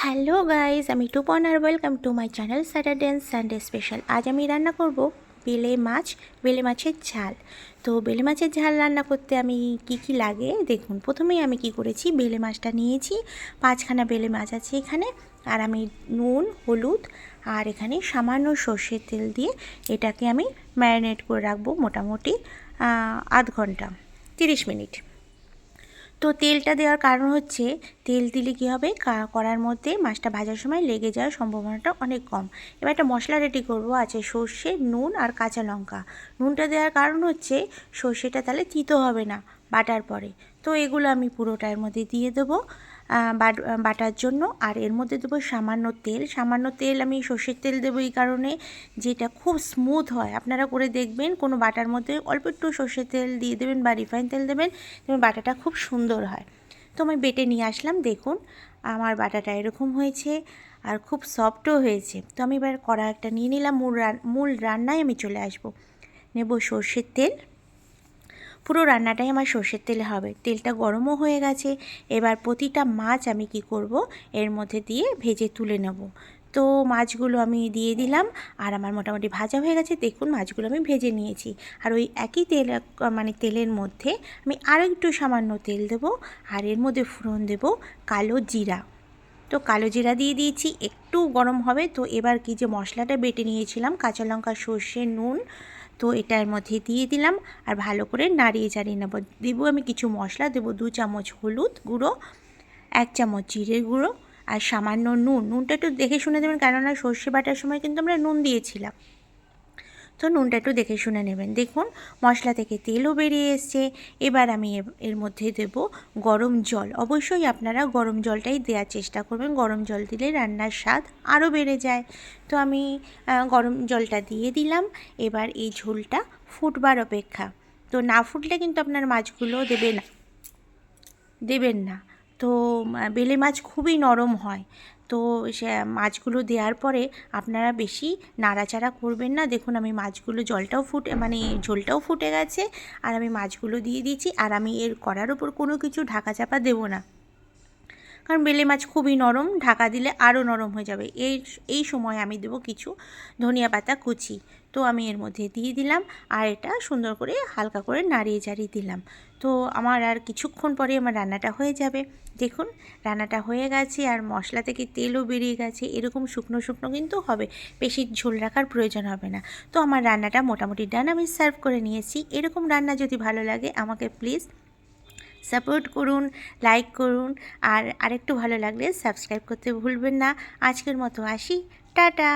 Hello guys, আমি টুপন আর welcome to my channel Saturday and Sunday special. আজ আমি রান্না করব বেলে মাছের ঝাল। তো বেলে মাছের ঝাল রান্না করতে আমি কি লাগে দেখুন। প্রথমেই আমি কি করেছি, বেলে মাছটা নিয়েছি, 5খানা বেলে মাছ আছে এখানে। আর আমি নুন, হলুদ আর এখানে সামান্য সর্ষের তেল দিয়ে এটাকে আমি ম্যারিনেট করে রাখবো মোটামুটি আধ ঘন্টা 30 মিনিট। তো তেলটা দেওয়ার কারণ হচ্ছে, তেল দিলে কী হবে, কড়ার মধ্যে মাছটা ভাজার সময় লেগে যাওয়ার সম্ভাবনাটা অনেক কম। এবার একটা মশলা রেডি করবো, আছে সর্ষে, নুন আর কাঁচা লঙ্কা। নুনটা দেওয়ার কারণ হচ্ছে সর্ষেটা তাহলে তিতো হবে না বাটার পরে। তো এগুলো আমি পুরোটা এর মধ্যে দিয়ে দেবো বাটার জন্য। আর এর মধ্যে দেবো সামান্য তেল আমি সর্ষের তেল দেবো এই কারণে, যেটা খুব স্মুথ হয়। আপনারা করে দেখবেন, কোনো বাটার মধ্যে অল্প একটু সর্ষের তেল দিয়ে দেবেন বা রিফাইন তেল দেবেন, বাটাটা খুব সুন্দর হয়। তো আমি বেটে নিয়ে আসলাম, দেখুন আমার বাটাটা এরকম হয়েছে আর খুব সফটও হয়েছে। তো আমি এবার কড়া একটা নিয়ে নিলাম, মূল রান্নায় আমি চলে আসব। নেব সর্ষের তেল, পুরো রান্নাটাই আমার সর্ষের তেলে হবে। তেলটা গরমও হয়ে গেছে। এবার প্রতিটা মাছ আমি কি করব, এর মধ্যে দিয়ে ভেজে তুলে নেব। তো মাছগুলো আমি দিয়ে দিলাম, আর আমার মোটামুটি ভাজা হয়ে গেছে। দেখুন মাছগুলো আমি ভেজে নিয়েছি। আর ওই একই তেলের মধ্যে আমি আরও একটু সামান্য তেল দেব, আর এর মধ্যে ফোড়ন দেব কালো জিরা। তো কালো জিরা দিয়ে দিয়েছি, একটু গরম হবে। তো এবার কি যে মশলাটা বেটে নিয়েছিলাম, কাঁচা লঙ্কা, সর্ষে, নুন, তো এটার মধ্যে দিয়ে দিলাম আর ভালো করে নাড়িয়ে চাড়িয়ে নেব। দেবো আমি কিছু মশলা, দেবো 2 চামচ হলুদ গুঁড়ো, 1 চামচ জিরের গুঁড়ো আর সামান্য নুনটা একটু দেখে শুনে দেবেন, কেননা সর্ষে বাটার সময় কিন্তু আমরা নুন দিয়েছিলাম। তো নুনটা একটু দেখে শুনে নেবেন। দেখুন মশলা থেকে তেলও বেরিয়ে এসছে। এবার আমি এর মধ্যে দেব গরম জল। অবশ্যই আপনারা গরম জলটাই দেওয়ার চেষ্টা করবেন, গরম জল দিলে রান্নার স্বাদ আরও বেড়ে যায়। তো আমি গরম জলটা দিয়ে দিলাম। এবার এই ঝোলটা ফুটবার অপেক্ষা। তো না ফুটলে কিন্তু আপনার মাছগুলো দেবেন না। তো বেলে মাছ খুবই নরম হয়। তো সে মাছগুলো দেওয়ার পরে আপনারা বেশি নাড়াচাড়া করবেন না। দেখুন আমি মাছগুলো ঝোলটাও ফুটে গেছে, আর আমি মাছগুলো দিয়ে দিয়েছি। আর আমি এর কড়ার ওপর কোনো কিছু ঢাকা চাপা দেবো না, কারণ বেলে মাছ খুবই নরম, ঢাকা দিলে আরও নরম হয়ে যাবে। এই সময় আমি দেবো কিছু ধনিয়া পাতা কুচি। তো আমি এর মধ্যে দিয়ে দিলাম, আর এটা সুন্দর করে হালকা করে নাড়িয়ে চাড়িয়ে দিলাম। তো আমার আর কিছুক্ষণ পরে আমার রান্নাটা হয়ে যাবে। দেখুন রান্নাটা হয়ে গেছে, আর মশলা থেকে তেলও বেরিয়ে গেছে। এরকম শুকনো শুকনো কিন্তু হবে, বেশি ঝোল রাখার প্রয়োজন হবে না। তো আমার রান্নাটা মোটামুটি ডান, আমি সার্ভ করে নিয়েছি। এরকম রান্না যদি ভালো লাগে আমাকে প্লিজ সাপোর্ট করুন, লাইক করুন, আর আরেকটু ভালো লাগলে সাবস্ক্রাইব করতে ভুলবেন না। আজকের মতো আসি, টাটা।